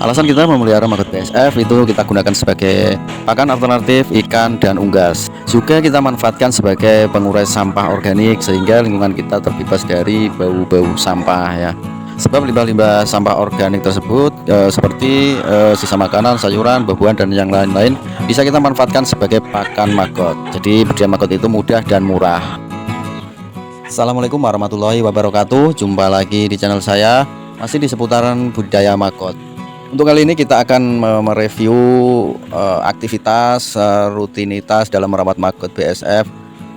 Alasan kita memelihara maggot BSF itu kita gunakan sebagai pakan alternatif ikan dan unggas. Juga kita manfaatkan sebagai pengurai sampah organik sehingga lingkungan kita terbebas dari bau-bau sampah ya. Sebab limbah-limbah sampah organik tersebut seperti sisa makanan, sayuran, buah-buahan dan yang lain-lain bisa kita manfaatkan sebagai pakan maggot. Jadi budidaya maggot itu mudah dan murah. Assalamualaikum warahmatullahi wabarakatuh. Jumpa lagi di channel saya, masih di seputaran budidaya maggot. Untuk kali ini kita akan mereview aktivitas rutinitas dalam merawat maggot BSF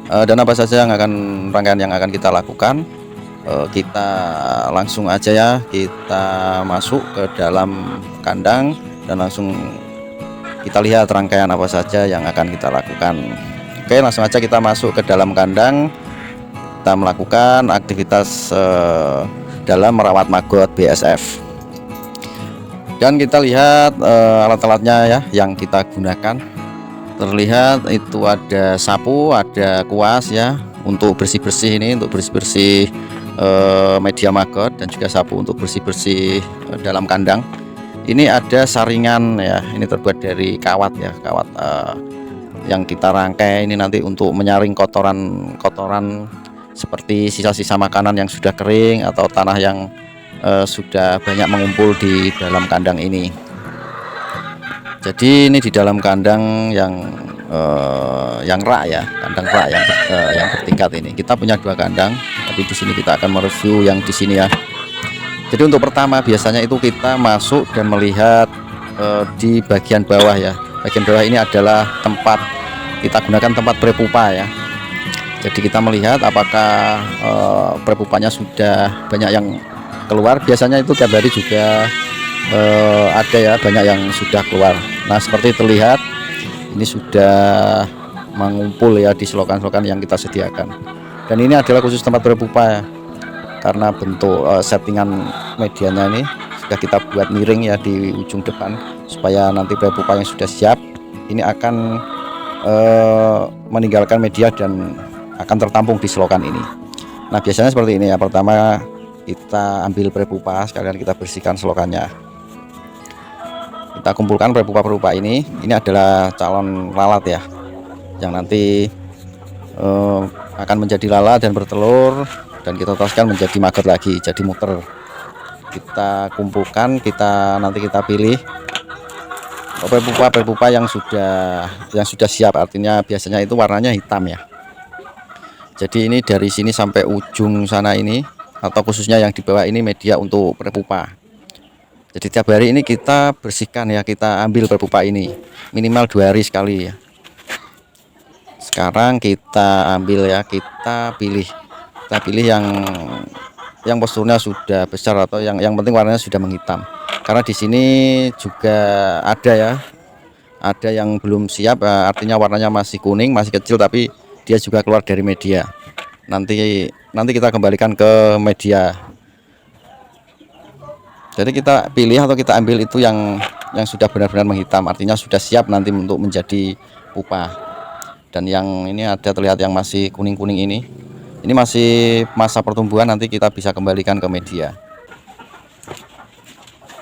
dan apa saja rangkaian yang akan kita lakukan. Kita langsung aja ya, kita masuk ke dalam kandang dan langsung kita lihat rangkaian apa saja yang akan kita lakukan. Oke, langsung aja kita masuk ke dalam kandang. Kita melakukan aktivitas dalam merawat maggot BSF. Dan kita lihat alat-alatnya ya yang kita gunakan. Terlihat itu ada sapu, ada kuas ya untuk bersih-bersih, ini untuk bersih-bersih media maggot, dan juga sapu untuk bersih-bersih dalam kandang. Ini ada saringan ya, ini terbuat dari kawat ya, kawat yang kita rangkai ini nanti untuk menyaring kotoran-kotoran seperti sisa-sisa makanan yang sudah kering atau tanah yang sudah banyak mengumpul di dalam kandang ini. Jadi ini di dalam kandang yang rak ya, kandang rak yang bertingkat ini. Kita punya dua kandang, tapi di sini kita akan mereview yang di sini ya. Jadi untuk pertama biasanya itu kita masuk dan melihat di bagian bawah ya. Bagian bawah ini adalah tempat kita gunakan tempat prepupa ya. Jadi kita melihat apakah prepupanya sudah banyak yang keluar. Biasanya itu tiap hari juga ada ya, banyak yang sudah keluar. Nah seperti terlihat ini sudah mengumpul ya di selokan-selokan yang kita sediakan. Dan ini adalah khusus tempat prepupa ya, karena bentuk settingan medianya ini sudah kita buat miring ya di ujung depan, supaya nanti prepupa yang sudah siap ini akan meninggalkan media dan akan tertampung di selokan ini. Nah biasanya seperti ini ya, pertama kita ambil prepupa, sekalian kita bersihkan selokannya. Kita kumpulkan prepupa-prepupa ini adalah calon lalat ya, yang nanti akan menjadi lalat dan bertelur, dan kita teruskan menjadi maggot lagi, jadi muter. Kita kumpulkan, nanti kita pilih prepupa yang sudah siap, artinya biasanya itu warnanya hitam ya. Jadi ini dari sini sampai ujung sana ini, atau khususnya yang di bawah ini media untuk prepupa. Jadi tiap hari ini kita bersihkan ya, kita ambil prepupa ini minimal 2 hari sekali ya. Sekarang kita ambil ya, kita pilih yang posturnya sudah besar atau yang penting warnanya sudah menghitam. Karena di sini juga ada yang belum siap, artinya warnanya masih kuning, masih kecil, tapi dia juga keluar dari media. Nanti kita kembalikan ke media. Jadi kita pilih atau kita ambil itu yang sudah benar-benar menghitam, artinya sudah siap nanti untuk menjadi pupa. Dan yang ini terlihat yang masih kuning-kuning ini masih masa pertumbuhan, nanti kita bisa kembalikan ke media.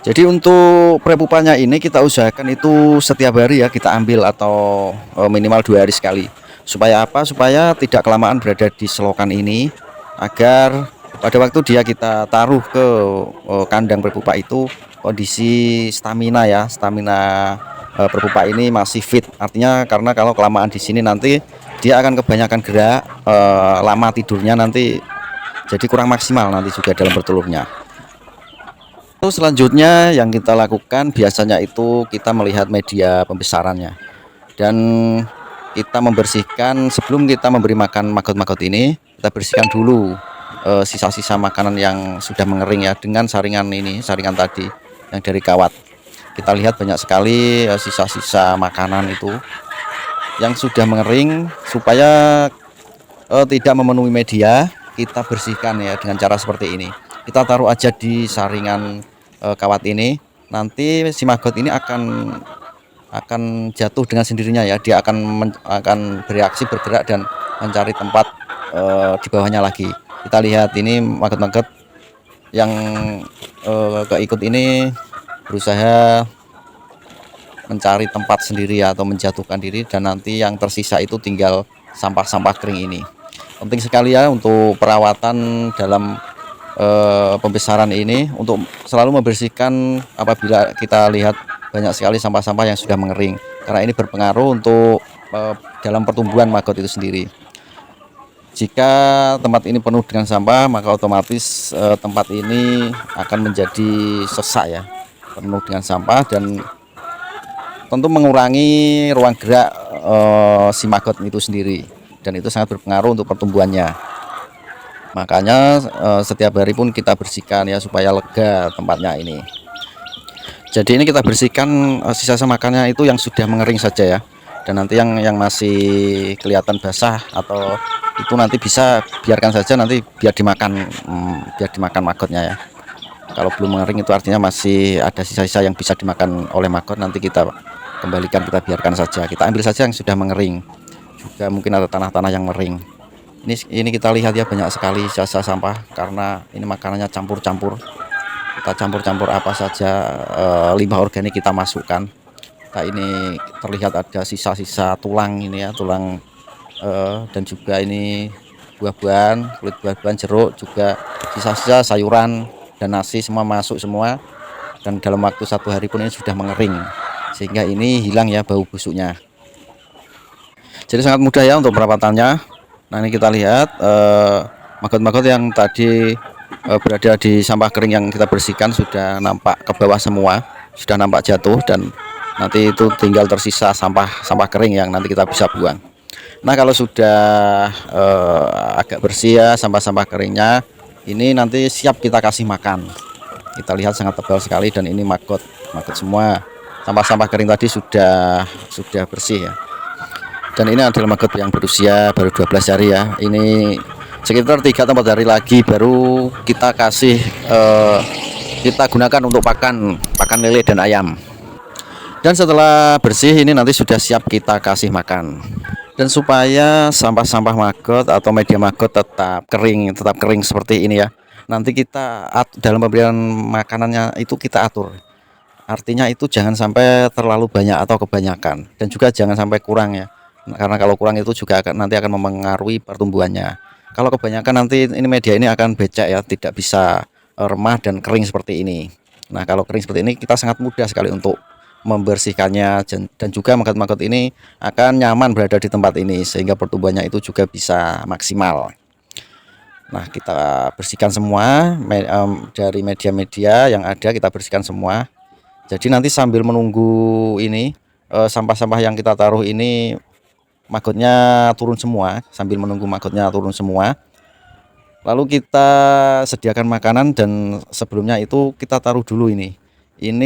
Jadi untuk prepupanya ini kita usahakan itu setiap hari ya kita ambil, atau minimal 2 hari sekali. Supaya apa? Supaya tidak kelamaan berada di selokan ini, agar pada waktu kita taruh ke kandang prepupa itu kondisi stamina prepupa ini masih fit. Artinya karena kalau kelamaan di sini nanti dia akan kebanyakan gerak, lama tidurnya nanti jadi kurang maksimal nanti juga dalam bertelurnya. Terus selanjutnya yang kita lakukan biasanya itu kita melihat media pembesarannya, dan kita membersihkan sebelum kita memberi makan maggot-maggot ini. Kita bersihkan dulu sisa-sisa makanan yang sudah mengering ya, dengan saringan tadi yang dari kawat. Kita lihat banyak sekali sisa-sisa makanan itu yang sudah mengering. Supaya tidak memenuhi media, kita bersihkan ya dengan cara seperti ini. Kita taruh aja di saringan kawat ini, nanti si maggot ini akan jatuh dengan sendirinya ya. Dia akan bereaksi, bergerak, dan mencari tempat di bawahnya lagi. Kita lihat ini maggot-maggot yang keikut ini berusaha mencari tempat sendiri atau menjatuhkan diri, dan nanti yang tersisa itu tinggal sampah-sampah kering ini. Penting sekali ya untuk perawatan dalam pembesaran ini, untuk selalu membersihkan apabila kita lihat banyak sekali sampah-sampah yang sudah mengering, karena ini berpengaruh untuk dalam pertumbuhan maggot itu sendiri. Jika tempat ini penuh dengan sampah, maka otomatis tempat ini akan menjadi sesak ya, penuh dengan sampah, dan tentu mengurangi ruang gerak si maggot itu sendiri, dan itu sangat berpengaruh untuk pertumbuhannya. Makanya setiap hari pun kita bersihkan ya, supaya lega tempatnya ini. Jadi ini kita bersihkan sisa-sisa makannya itu yang sudah mengering saja ya, dan nanti yang masih kelihatan basah atau itu nanti bisa biarkan saja, nanti biar dimakan maggotnya ya. Kalau belum mengering itu artinya masih ada sisa-sisa yang bisa dimakan oleh maggot, nanti kita kembalikan, kita biarkan saja, kita ambil saja yang sudah mengering. Juga mungkin ada tanah-tanah yang mengering. Ini kita lihat ya, banyak sekali sisa sampah karena ini makanannya campur-campur. Kita campur-campur apa saja limbah organik kita masukkan. Nah, ini terlihat ada sisa-sisa tulang ini ya, tulang dan juga ini buah-buahan, kulit buah-buahan, jeruk, juga sisa-sisa sayuran dan nasi semua masuk semua, dan dalam waktu 1 hari pun ini sudah mengering, sehingga ini hilang ya bau busuknya. Jadi sangat mudah ya untuk perawatannya. Nah, ini kita lihat maggot-maggot yang tadi berada di sampah kering yang kita bersihkan sudah nampak ke bawah semua, sudah nampak jatuh, dan nanti itu tinggal tersisa sampah kering yang nanti kita bisa buang. Nah, kalau sudah agak bersih ya sampah-sampah keringnya, ini nanti siap kita kasih makan. Kita lihat sangat tebal sekali, dan ini maggot semua. Sampah-sampah kering tadi sudah bersih ya. Dan ini adalah maggot yang berusia baru 12 hari ya. Ini sekitar 3-4 hari lagi baru kita kasih kita gunakan untuk pakan lele dan ayam. Dan setelah bersih ini nanti sudah siap kita kasih makan. Dan supaya sampah-sampah maggot atau media maggot tetap kering seperti ini ya, nanti kita dalam pemberian makanannya itu kita atur. Artinya itu jangan sampai terlalu banyak atau kebanyakan, dan juga jangan sampai kurang ya. Karena kalau kurang itu juga nanti akan mempengaruhi pertumbuhannya. Kalau kebanyakan nanti ini media ini akan becek ya, tidak bisa remah dan kering seperti ini. Nah, kalau kering seperti ini kita sangat mudah sekali untuk membersihkannya, dan juga maggot-maggot ini akan nyaman berada di tempat ini, sehingga pertumbuhannya itu juga bisa maksimal. Nah, kita bersihkan semua dari media-media yang ada, kita bersihkan semua. Jadi nanti sambil menunggu ini sampah-sampah yang kita taruh ini maggotnya turun semua, sambil menunggu maggotnya turun semua, lalu kita sediakan makanan. Dan sebelumnya itu kita taruh dulu ini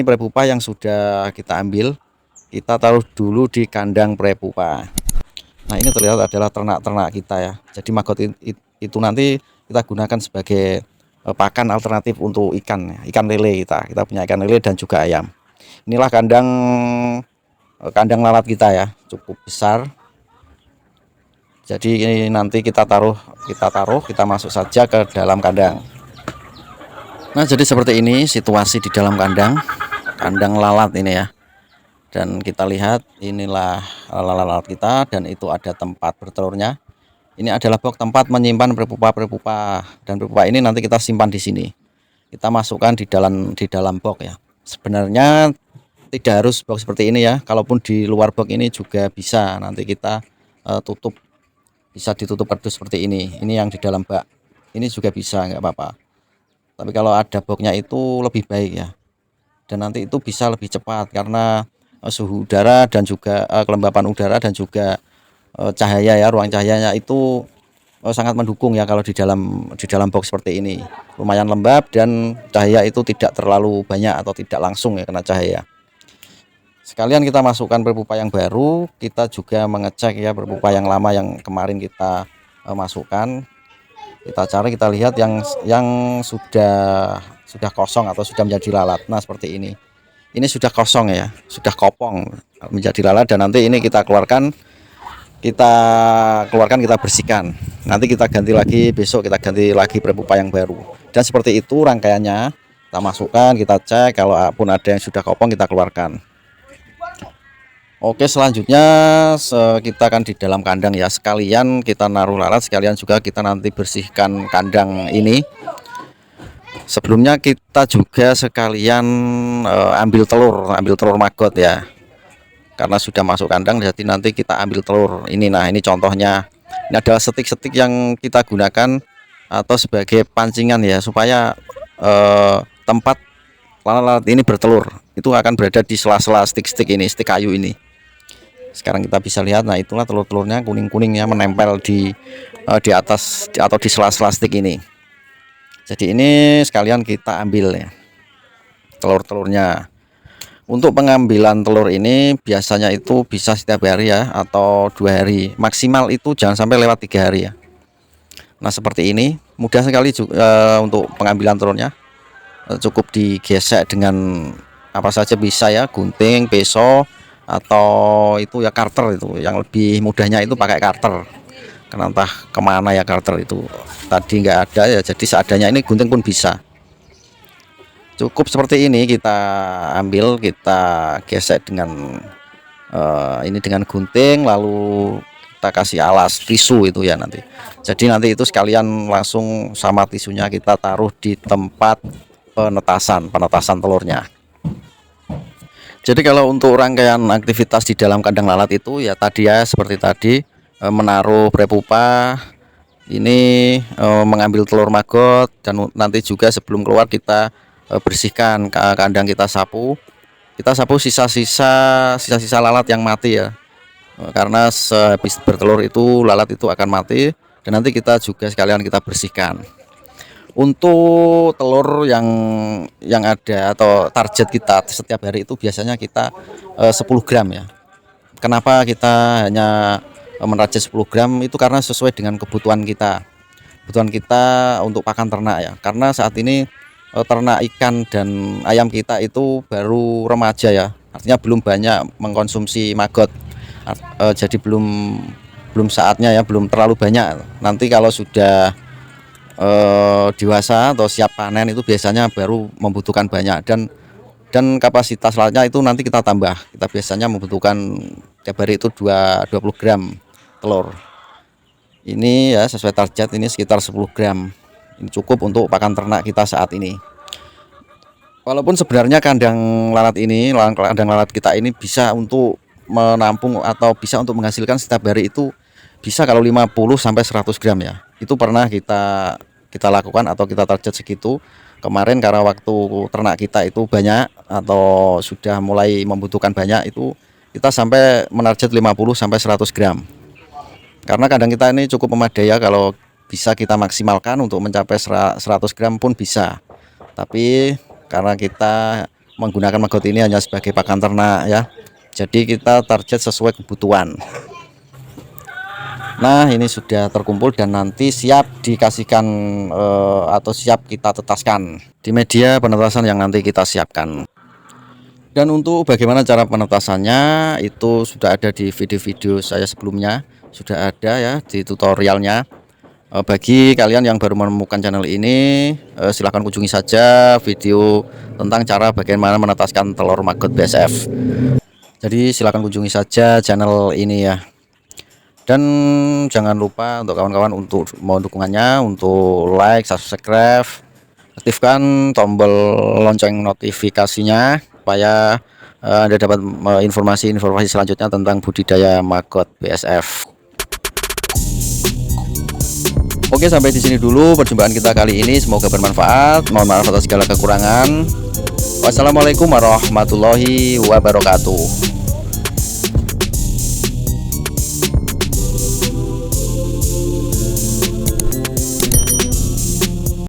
prepupa yang sudah kita ambil, kita taruh dulu di kandang prepupa. Nah, ini terlihat adalah ternak-ternak kita ya. Jadi maggot itu nanti kita gunakan sebagai pakan alternatif untuk ikan lele. Kita punya ikan lele dan juga ayam. Inilah kandang lalat kita ya, cukup besar. Jadi ini nanti kita masuk saja ke dalam kandang. Nah, jadi seperti ini situasi di dalam kandang lalat ini ya. Dan kita lihat inilah lalat kita, dan itu ada tempat bertelurnya. Ini adalah box tempat menyimpan prepupa, dan prepupa ini nanti kita simpan di sini. Kita masukkan di dalam box ya. Sebenarnya tidak harus box seperti ini ya. Kalaupun di luar box ini juga bisa, nanti kita tutup. Bisa ditutup kardus seperti ini. Ini yang di dalam bak ini juga bisa, nggak apa-apa. Tapi kalau ada boxnya itu lebih baik ya. Dan nanti itu bisa lebih cepat karena suhu udara dan juga kelembapan udara dan juga cahaya ya, ruang cahayanya itu sangat mendukung ya kalau di dalam box seperti ini. Lumayan lembab dan cahaya itu tidak terlalu banyak atau tidak langsung ya kena cahaya. Sekalian kita masukkan prepupa yang baru, kita juga mengecek ya prepupa yang lama yang kemarin kita masukkan. Kita cari, kita lihat yang sudah kosong atau sudah menjadi lalat. Nah, seperti ini. Ini sudah kosong ya, sudah kopong menjadi lalat, dan nanti ini kita keluarkan, kita bersihkan. Nanti kita ganti lagi, besok kita ganti lagi prepupa yang baru. Dan seperti itu rangkaiannya. kita masukkan, kita cek, kalau pun ada yang sudah kopong kita keluarkan. Oke, selanjutnya kita akan di dalam kandang ya, sekalian kita naruh lalat, sekalian juga kita nanti bersihkan kandang ini. Sebelumnya kita juga sekalian ambil telur maggot ya, karena sudah masuk kandang, jadi nanti kita ambil telur ini. Nah, ini contohnya, ini adalah setik-setik yang kita gunakan atau sebagai pancingan ya, supaya tempat lalat ini bertelur itu akan berada di sela-sela stik-stik ini, stik kayu ini. Sekarang kita bisa lihat, nah itulah telur-telurnya kuning-kuningnya menempel di atas atau di sela-sela stik ini. Jadi ini sekalian kita ambil ya telur-telurnya. Untuk pengambilan telur ini biasanya itu bisa setiap hari ya, atau 2 hari maksimal, itu jangan sampai lewat 3 hari ya. Nah, seperti ini mudah sekali juga untuk pengambilan telurnya. Cukup digesek dengan apa saja bisa ya, gunting, pisau, atau itu ya karter. Itu yang lebih mudahnya itu pakai karter, karena entah kemana ya karter itu tadi nggak ada ya, jadi seadanya ini gunting pun bisa. Cukup seperti ini, kita ambil, kita gesek dengan ini dengan gunting, lalu kita kasih alas tisu itu ya nanti. Jadi nanti itu sekalian langsung sama tisunya kita taruh di tempat penetasan telurnya. Jadi kalau untuk rangkaian aktivitas di dalam kandang lalat itu ya tadi ya, seperti tadi, menaruh prepupa ini, mengambil telur maggot, dan nanti juga sebelum keluar kita bersihkan kandang, kita sapu sisa-sisa lalat yang mati ya, karena sehabis bertelur itu lalat itu akan mati, dan nanti kita juga sekalian kita bersihkan. Untuk telur yang ada atau target kita setiap hari itu biasanya kita 10 gram ya. Kenapa kita hanya menarget 10 gram itu? Karena sesuai dengan kebutuhan kita untuk pakan ternak ya. Karena saat ini ternak ikan dan ayam kita itu baru remaja ya, artinya belum banyak mengkonsumsi maggot. Jadi belum saatnya ya, belum terlalu banyak. Nanti kalau sudah dewasa atau siap panen itu biasanya baru membutuhkan banyak, dan kapasitas lalatnya itu nanti kita tambah. Kita biasanya membutuhkan tiap hari itu 20 gram telur. Ini ya sesuai target, ini sekitar 10 gram. Ini cukup untuk pakan ternak kita saat ini. Walaupun sebenarnya kandang lalat kita ini bisa untuk menampung atau bisa untuk menghasilkan setiap hari itu bisa kalau 50 sampai 100 gram ya. Itu pernah kita lakukan atau kita target segitu kemarin, karena waktu ternak kita itu banyak atau sudah mulai membutuhkan banyak, itu kita sampai menarget 50 sampai 100 gram. Karena kandang kita ini cukup memadai ya, kalau bisa kita maksimalkan untuk mencapai 100 gram pun bisa. Tapi karena kita menggunakan maggot ini hanya sebagai pakan ternak ya, jadi kita target sesuai kebutuhan. Nah, ini sudah terkumpul dan nanti siap dikasihkan atau siap kita tetaskan di media penetasan yang nanti kita siapkan. Dan untuk bagaimana cara penetasannya itu sudah ada di video-video saya sebelumnya, sudah ada ya di tutorialnya. Bagi kalian yang baru menemukan channel ini, silahkan kunjungi saja video tentang cara bagaimana menetaskan telur maggot BSF. Jadi silahkan kunjungi saja channel ini ya. Dan jangan lupa untuk kawan-kawan untuk mau dukungannya, untuk like, subscribe, aktifkan tombol lonceng notifikasinya supaya Anda dapat informasi-informasi selanjutnya tentang budidaya maggot BSF. Oke, sampai di sini dulu perjumpaan kita kali ini, semoga bermanfaat. Mohon maaf atas segala kekurangan. Wassalamualaikum warahmatullahi wabarakatuh.